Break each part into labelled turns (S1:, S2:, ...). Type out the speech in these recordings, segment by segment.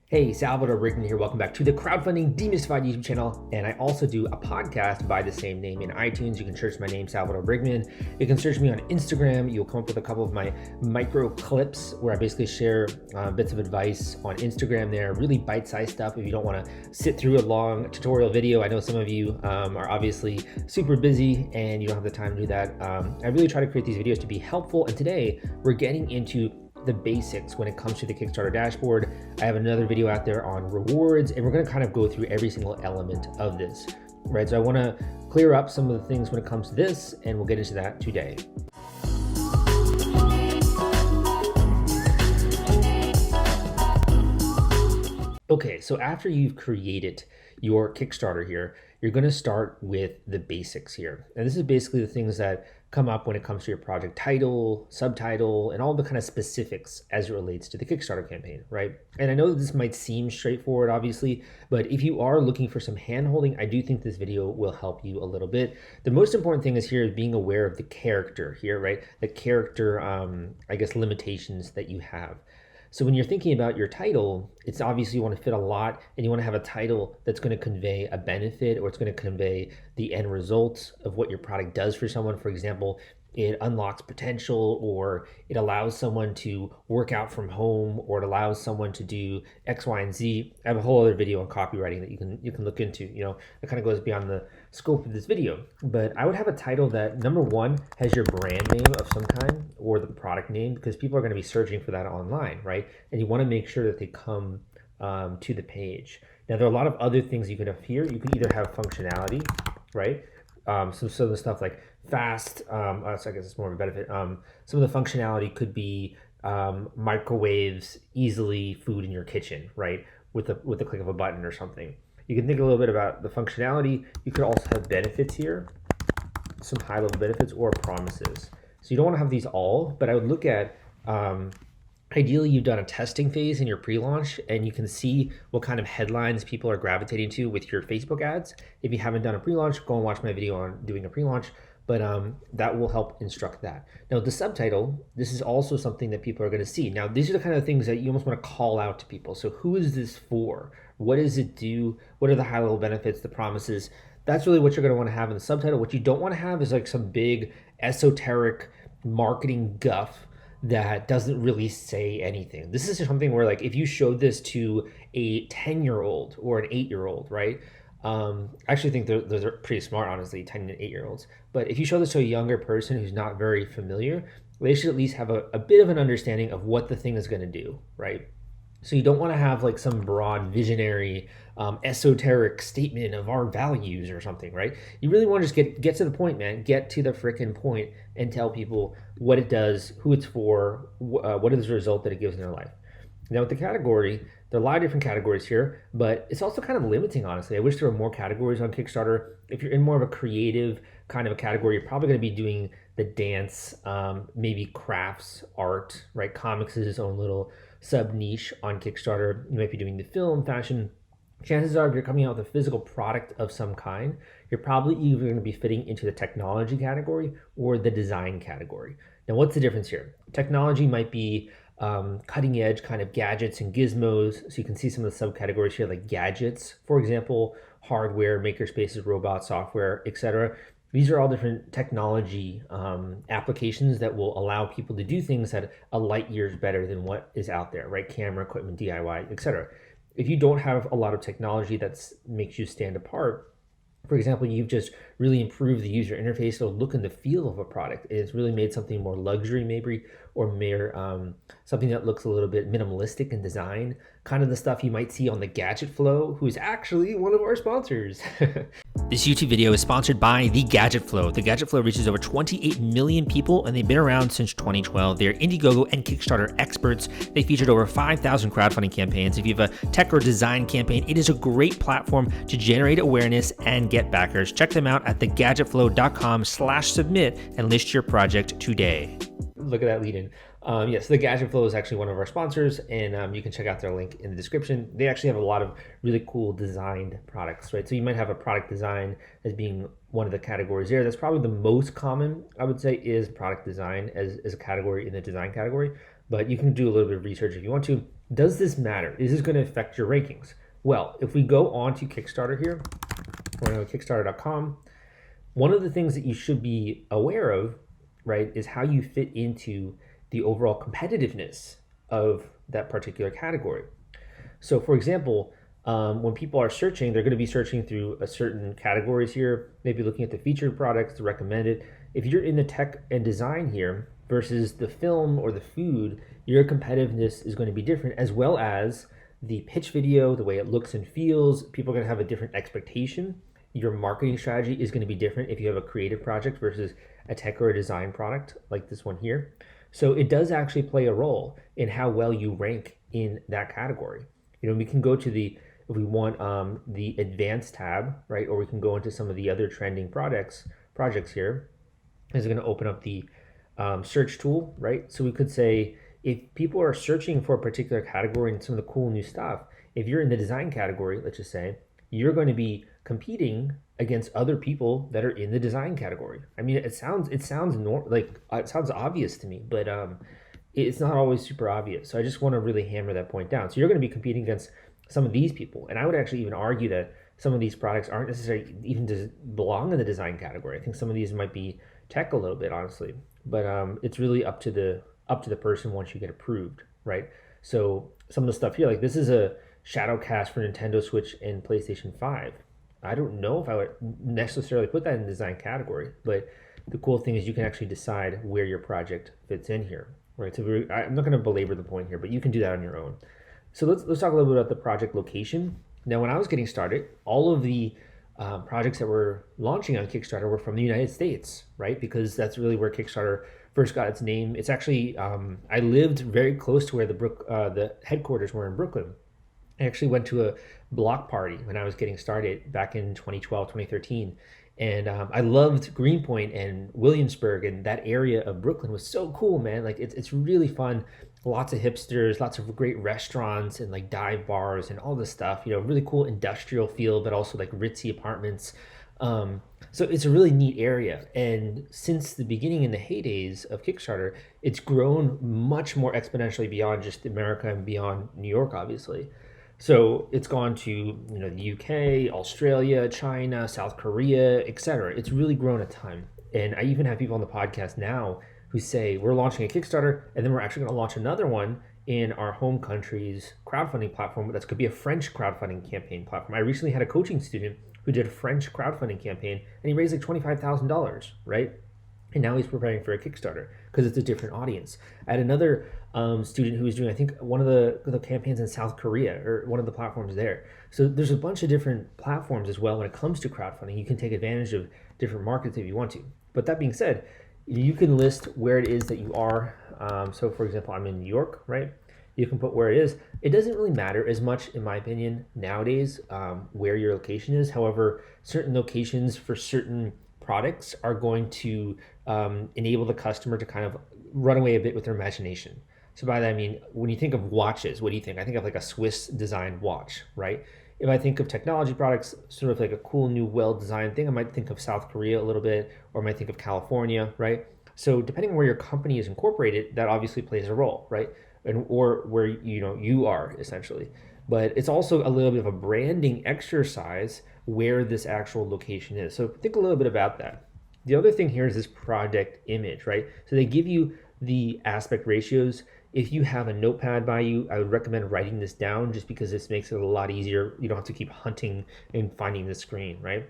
S1: Hey, Salvador Brickman here. Welcome back to the Crowdfunding Demystified YouTube channel. And I also do a podcast by the same name in iTunes. You can search my name, Salvador Brickman. You can search me on Instagram. You'll come up with a couple of my micro clips where I basically share bits of advice on Instagram there, really bite-sized stuff if you don't want to sit through a long tutorial video. I know some of you are obviously super busy and you don't have the time to do that. I really try to create these videos to be helpful. And today we're getting into the basics when it comes to the Kickstarter dashboard. I have another video out there on rewards, and we're going to kind of go through every single element of this, right? So I want to clear up some of the things when it comes to this, and we'll get into that today. Okay, so after you've created your Kickstarter here, you're going to start with the basics here. And this is basically the things that come up when it comes to your project title, subtitle, and all the kind of specifics as it relates to the Kickstarter campaign, right? And I know that this might seem straightforward, obviously, but if you are looking for some hand-holding, I do think this video will help you a little bit. The most important thing is here being aware of the character here, right? The character, I guess, limitations that you have. So when you're thinking about your title, it's obviously you want to fit a lot and you want to have a title that's going to convey a benefit, or it's going to convey the end result of what your product does for someone. For example, it unlocks potential, or it allows someone to work out from home, or it allows someone to do X, Y, and Z. I have a whole other video on copywriting that you can look into. You know, it kind of goes beyond the scope of this video. But I would have a title that, number one, has your brand name of some kind or the product name, because people are going to be searching for that online, right? And you want to make sure that they come to the page. Now, there are a lot of other things you could have here. You could either have functionality, right? So the stuff like fast, so I guess it's more of a benefit. Some of the functionality could be microwaves easily food in your kitchen, right? With the click of a button or something. You can think a little bit about the functionality. You could also have benefits here, some high level benefits or promises. So you don't want to have these all, but I would look at ideally, you've done a testing phase in your pre-launch and you can see what kind of headlines people are gravitating to with your Facebook ads. If you haven't done a pre-launch, go and watch my video on doing a pre-launch, but that will help instruct that. Now, the subtitle, this is also something that people are going to see. Now, these are the kind of things that you almost want to call out to people. So who is this for? What does it do? What are the high-level benefits, the promises? That's really what you're going to want to have in the subtitle. What you don't want to have is like some big esoteric marketing guff that doesn't really say anything. This is something where, like, if you showed this to a 10-year-old or an 8-year-old, right? I actually think those are pretty smart, honestly, 10 and 8-year-olds. But if you show this to a younger person who's not very familiar, they should at least have a bit of an understanding of what the thing is going to do, right? So you don't want to have like some broad visionary esoteric statement of our values or something, right? You really want to just get to the point, man. Get to the frickin' point and tell people what it does, who it's for, what is the result that it gives in their life. Now with the category, there are a lot of different categories here, but it's also kind of limiting, honestly. I wish there were more categories on Kickstarter. If you're in more of a creative kind of a category, you're probably going to be doing the dance, maybe crafts, art, right? Comics is its own little sub niche on Kickstarter. You might be doing the film, fashion. Chances are, if you're coming out with a physical product of some kind, you're probably either going to be fitting into the technology category or the design category. Now, what's the difference here? Technology might be cutting edge kind of gadgets and gizmos. So you can see some of the subcategories here, like gadgets, for example, hardware, makerspaces, robots, software, etc. These are all different technology applications that will allow people to do things that a light years better than what is out there, right? Camera, equipment, DIY, etc. If you don't have a lot of technology that makes you stand apart, for example, you've just really improved the user interface, the look and the feel of a product. It's really made something more luxury, maybe, or more something that looks a little bit minimalistic in design, kind of the stuff you might see on the Gadget Flow, who's actually one of our sponsors. This YouTube video is sponsored by The Gadget Flow. The Gadget Flow reaches over 28 million people, and they've been around since 2012. They're Indiegogo and Kickstarter experts. They featured over 5,000 crowdfunding campaigns. If you have a tech or design campaign, it is a great platform to generate awareness and get backers. Check them out at thegadgetflow.com/submit and list your project today. Look at that lead in. Yes, the Gadget Flow is actually one of our sponsors, and you can check out their link in the description. They actually have a lot of really cool designed products, right? So you might have a product design as being one of the categories there. That's probably the most common, I would say, is product design as a category in the design category. But you can do a little bit of research if you want to. Does this matter? Is this going to affect your rankings? Well, if we go on to Kickstarter here, we're going to go to kickstarter.com. One of the things that you should be aware of, right, is how you fit into the overall competitiveness of that particular category. So, for example, when people are searching, they're going to be searching through a certain categories here, maybe looking at the featured products, the recommended. If you're in the tech and design here versus the film or the food, your competitiveness is going to be different, as well as the pitch video, the way it looks and feels. People are going to have a different expectation. Your marketing strategy is going to be different if you have a creative project versus a tech or a design product like this one here. So it does actually play a role in how well you rank in that category. We can go to if we want the advanced tab, right? Or we can go into some of the other trending projects here. This is going to open up the search tool, right? So we could say, if people are searching for a particular category and some of the cool new stuff, if you're in the design category, let's just say, you're going to be competing against other people that are in the design category. I mean, it sounds obvious to me, but it's not always super obvious. So I just want to really hammer that point down. So you're going to be competing against some of these people, and I would actually even argue that some of these products aren't necessarily even belong in the design category. I think some of these might be tech a little bit, honestly, but it's really up to the person once you get approved, right? So some of the stuff here, like this is a Shadowcast for Nintendo Switch and PlayStation 5. I don't know if I would necessarily put that in the design category, but the cool thing is you can actually decide where your project fits in here, right? So I'm not going to belabor the point here, but you can do that on your own. So let's talk a little bit about the project location. Now, when I was getting started, all of the projects that were launching on Kickstarter were from the United States, right? Because that's really where Kickstarter first got its name. It's actually I lived very close to where the headquarters were in Brooklyn. I actually went to a block party when I was getting started back in 2012, 2013. And I loved Greenpoint and Williamsburg, and that area of Brooklyn was so cool, man. Like it's really fun. Lots of hipsters, lots of great restaurants and like dive bars and all this stuff. Really cool industrial feel, but also like ritzy apartments. So it's a really neat area. And since the beginning in the heydays of Kickstarter, it's grown much more exponentially beyond just America and beyond New York, obviously. So it's gone to the UK, Australia, China, South Korea, etc. It's really grown a ton. And I even have people on the podcast now who say we're launching a Kickstarter and then we're actually going to launch another one in our home country's crowdfunding platform. That's could be a French crowdfunding campaign platform. I recently had a coaching student who did a French crowdfunding campaign and he raised like $25,000, right? And now he's preparing for a Kickstarter because it's a different audience. I had another student who was doing, I think, one of the campaigns in South Korea or one of the platforms there. So there's a bunch of different platforms as well when it comes to crowdfunding. You can take advantage of different markets if you want to. But that being said, you can list where it is that you are. So for example, I'm in New York, right? You can put where it is. It doesn't really matter as much, in my opinion, nowadays, where your location is. However, certain locations for certain products are going to enable the customer to kind of run away a bit with their imagination. So by that I mean, when you think of watches, what do you think? I think of like a Swiss designed watch, right? If I think of technology products, sort of like a cool new well-designed thing, I might think of South Korea a little bit, or I might think of California, right? So depending on where your company is incorporated, that obviously plays a role, right? Or where you are essentially. But it's also a little bit of a branding exercise where this actual location is. So think a little bit about that. The other thing here is this project image, right? So they give you the aspect ratios. If you have a notepad by you, I would recommend writing this down just because this makes it a lot easier. You don't have to keep hunting and finding the screen, right?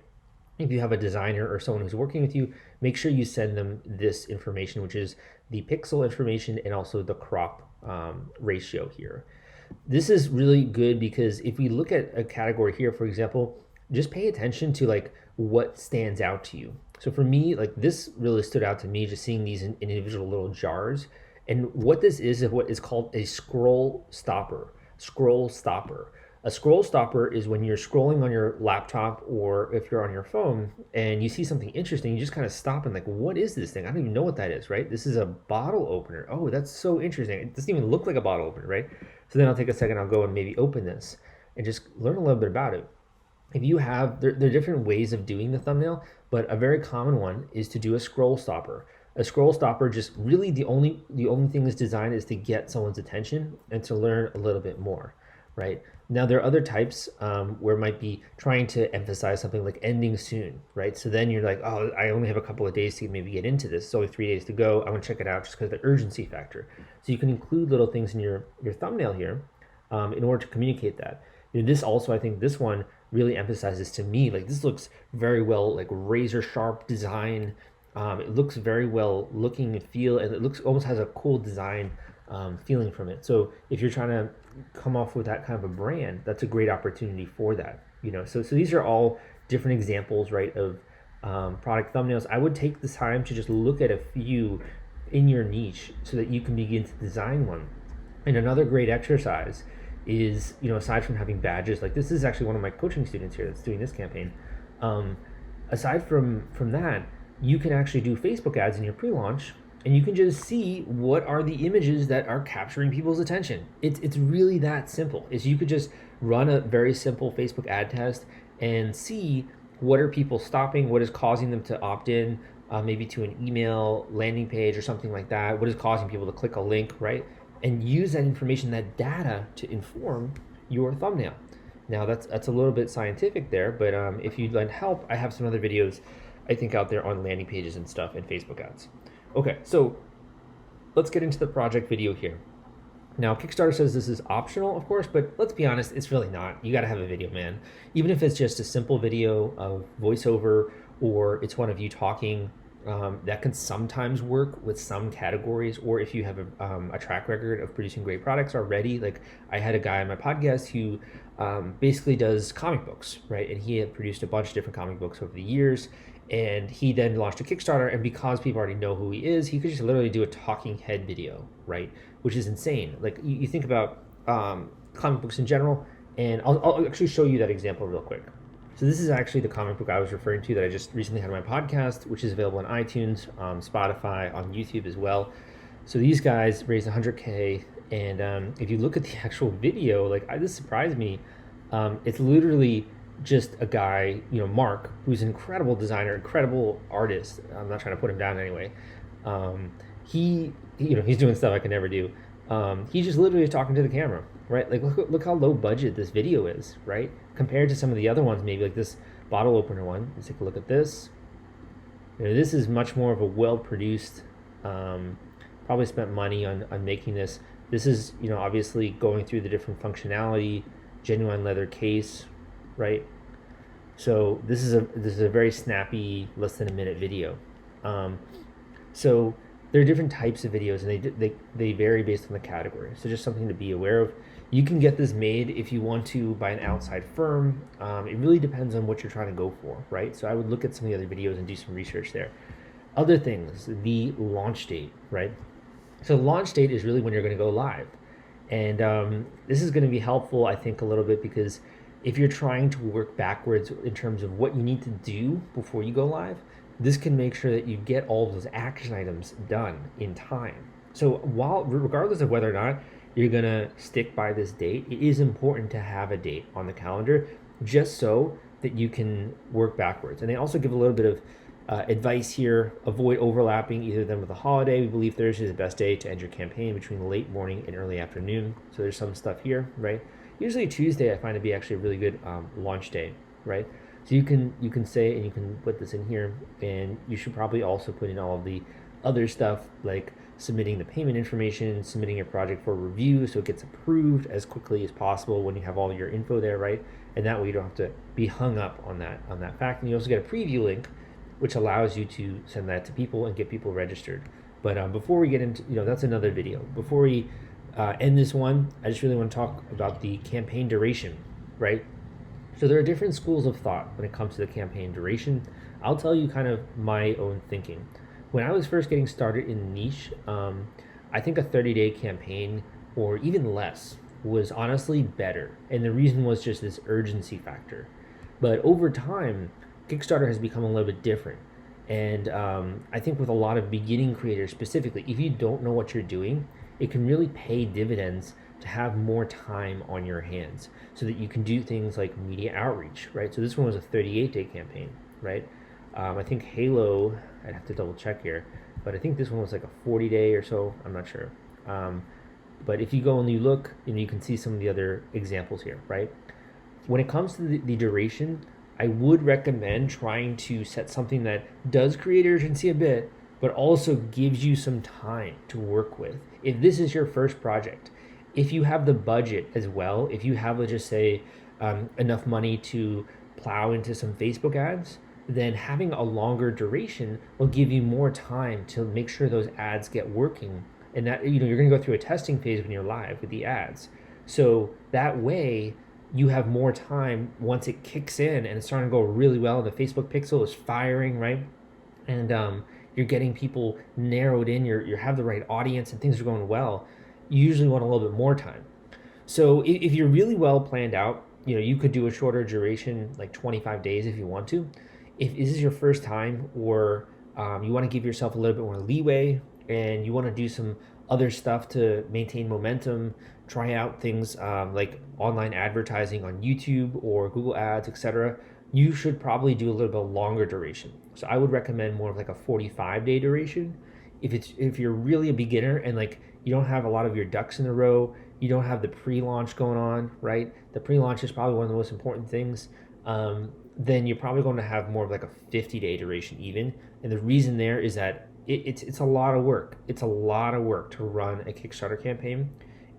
S1: If you have a designer or someone who's working with you, make sure you send them this information, which is the pixel information and also the crop ratio here. This is really good because if we look at a category here, for example, just pay attention to like what stands out to you. So for me, like this really stood out to me, just seeing these in individual little jars. And what this is what is called a scroll stopper. Scroll stopper. A scroll stopper is when you're scrolling on your laptop or if you're on your phone and you see something interesting, you just kind of stop and like, what is this thing? I don't even know what that is, right? This is a bottle opener. Oh, that's so interesting. It doesn't even look like a bottle opener, right? So then I'll take a second, I'll go and maybe open this and just learn a little bit about it. If you have, there are different ways of doing the thumbnail, but a very common one is to do a scroll stopper. A scroll stopper, just really the only thing it's designed is to get someone's attention and to learn a little bit more, right? Now there are other types where it might be trying to emphasize something like ending soon, right? So then you're like, oh, I only have a couple of days to maybe get into this. It's only 3 days to go. I want to check it out just because of the urgency factor. So you can include little things in your thumbnail here in order to communicate that. This also, I think this one really emphasizes to me, like this looks very well, like razor sharp design. It looks very well looking and feel, and it looks almost has a cool design feeling from it. So if you're trying to come off with that kind of a brand, that's a great opportunity for that. So these are all different examples, right, of product thumbnails. I would take the time to just look at a few in your niche so that you can begin to design one. And another great exercise is, aside from having badges, like this is actually one of my coaching students here that's doing this campaign. Aside from that, you can actually do Facebook ads in your pre-launch, and you can just see what are the images that are capturing people's attention. It's really that simple. Is you could just run a very simple Facebook ad test and see what are people stopping, what is causing them to opt in, maybe to an email landing page or something like that. What is causing people to click a link, right? And use that information, that data, to inform your thumbnail. Now that's a little bit scientific there, but if you'd like help, I have some other videos I think out there on landing pages and stuff and Facebook ads. Okay, so let's get into the project video here. Now, Kickstarter says this is optional, of course, but let's be honest, it's really not. You gotta have a video, man. Even if it's just a simple video of voiceover or it's one of you talking, that can sometimes work with some categories, or if you have a track record of producing great products already. Like I had a guy on my podcast who basically does comic books, right? And he had produced a bunch of different comic books over the years, and he then launched a Kickstarter, and because people already know who he is, he could just literally do a talking head video, right? Which is insane. Like you think about comic books in general, and I'll actually show you that example real quick. So this is actually the comic book I was referring to that I just recently had on my podcast, which is available on iTunes, Spotify, on YouTube as well. So these guys raised 100K, and if you look at the actual video, like this surprised me. It's literally just a guy, Mark, who's an incredible designer, incredible artist. I'm not trying to put him down anyway. He's doing stuff I could never do. He's just literally talking to the camera, right? Like look how low budget this video is, right? Compared to some of the other ones, maybe like this bottle opener one. Let's take a look at this. This is much more of a well-produced, probably spent money on making this. This is, obviously going through the different functionality, genuine leather case, right? So this is a very snappy, less than a minute video. So there are different types of videos, and they vary based on the category. So just something to be aware of. You can get this made if you want to by an outside firm. It really depends on what you're trying to go for, right? So I would look at some of the other videos and do some research there. Other things, the launch date, right? So launch date is really when you're going to go live. And this is going to be helpful, I think, a little bit, because if you're trying to work backwards in terms of what you need to do before you go live, this can make sure that you get all of those action items done in time. So regardless of whether or not you're gonna stick by this date, it is important to have a date on the calendar just so that you can work backwards. And they also give a little bit of advice here. Avoid overlapping either of them with a holiday. We believe Thursday is the best day to end your campaign between the late morning and early afternoon. So there's some stuff here, right? Usually Tuesday I find to be actually a really good launch day, right? So you can say, and you can put this in here, and you should probably also put in all of the other stuff like submitting the payment information, submitting your project for review so it gets approved as quickly as possible when you have all your info there, right? And that way you don't have to be hung up on that fact. And you also get a preview link, which allows you to send that to people and get people registered. But before we get into, that's another video. Before we end this one, I just really want to talk about the campaign duration, right? So there are different schools of thought when it comes to the campaign duration. I'll tell you kind of my own thinking. When I was first getting started in niche, I think a 30-day campaign or even less was honestly better. And the reason was just this urgency factor. But over time, Kickstarter has become a little bit different. And I think with a lot of beginning creators specifically, if you don't know what you're doing, it can really pay dividends to have more time on your hands so that you can do things like media outreach, right? So this one was a 38-day campaign, right? I think Halo, I'd have to double check here. but I think this one was like a 40-day or so. I'm not sure. Um, but if you go and you look, you can see some of the other examples here, right? When it comes to the duration, I would recommend trying to set something that does create urgency a bit, but also gives you some time to work with. If this is your first project, if you have the budget as well, if you have, let's just say, enough money to plow into some Facebook ads, then having a longer duration will give you more time to make sure those ads get working. And that, you're going to go through a testing phase when you're live with the ads. So that way, you have more time once it kicks in and it's starting to go really well. The Facebook pixel is firing, right? And you're getting people narrowed in. You have the right audience and things are going well. You usually want a little bit more time. So if you're really well planned out, you could do a shorter duration, like 25 days if you want to. If this is your first time, or you want to give yourself a little bit more leeway and you want to do some other stuff to maintain momentum, try out things like online advertising on YouTube or Google Ads, etc., you should probably do a little bit longer duration. So I would recommend more of like a 45-day duration. If you're really a beginner and like you don't have a lot of your ducks in a row, you don't have the pre-launch going on, right? The pre-launch is probably one of the most important things. Then you're probably going to have more of like a 50-day duration even. And the reason there is that it's a lot of work. It's a lot of work to run a Kickstarter campaign.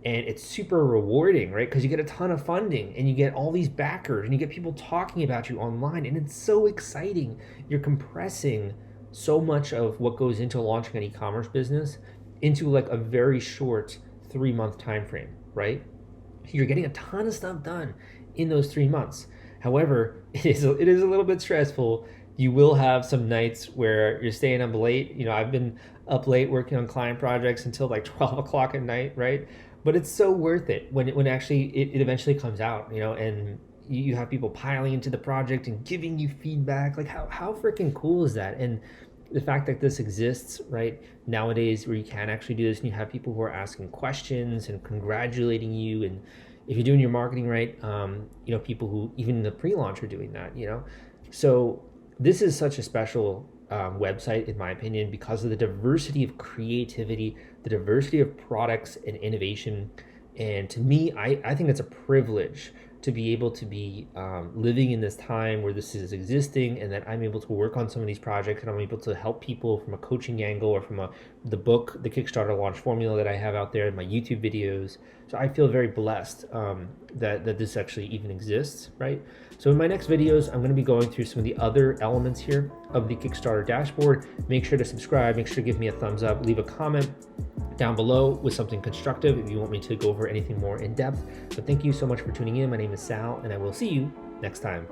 S1: And it's super rewarding, right? Because you get a ton of funding and you get all these backers and you get people talking about you online. And it's so exciting. You're compressing so much of what goes into launching an e-commerce business into like a very short 3-month time frame, right? You're getting a ton of stuff done in those 3 months. However, it is a little bit stressful. You will have some nights where you're staying up late. I've been up late working on client projects until like 12 o'clock at night, right? But it's so worth it when actually it eventually comes out, and you have people piling into the project and giving you feedback. Like how freaking cool is that? And the fact that this exists right nowadays, where you can actually do this, and you have people who are asking questions and congratulating you, and if you're doing your marketing right, people who even in the pre-launch are doing that, so this is such a special website in my opinion, because of the diversity of creativity, the diversity of products and innovation. And to me, I think it's a privilege to be able to be living in this time where this is existing, and that I'm able to work on some of these projects, and I'm able to help people from a coaching angle, or from the book, the Kickstarter Launch Formula that I have out there, in my YouTube videos. So I feel very blessed that this actually even exists, right? So in my next videos, I'm going to be going through some of the other elements here of the Kickstarter dashboard. Make sure to subscribe, make sure to give me a thumbs up, leave a comment down below with something constructive if you want me to go over anything more in depth. But thank you so much for tuning in. My name is Sal, and I will see you next time.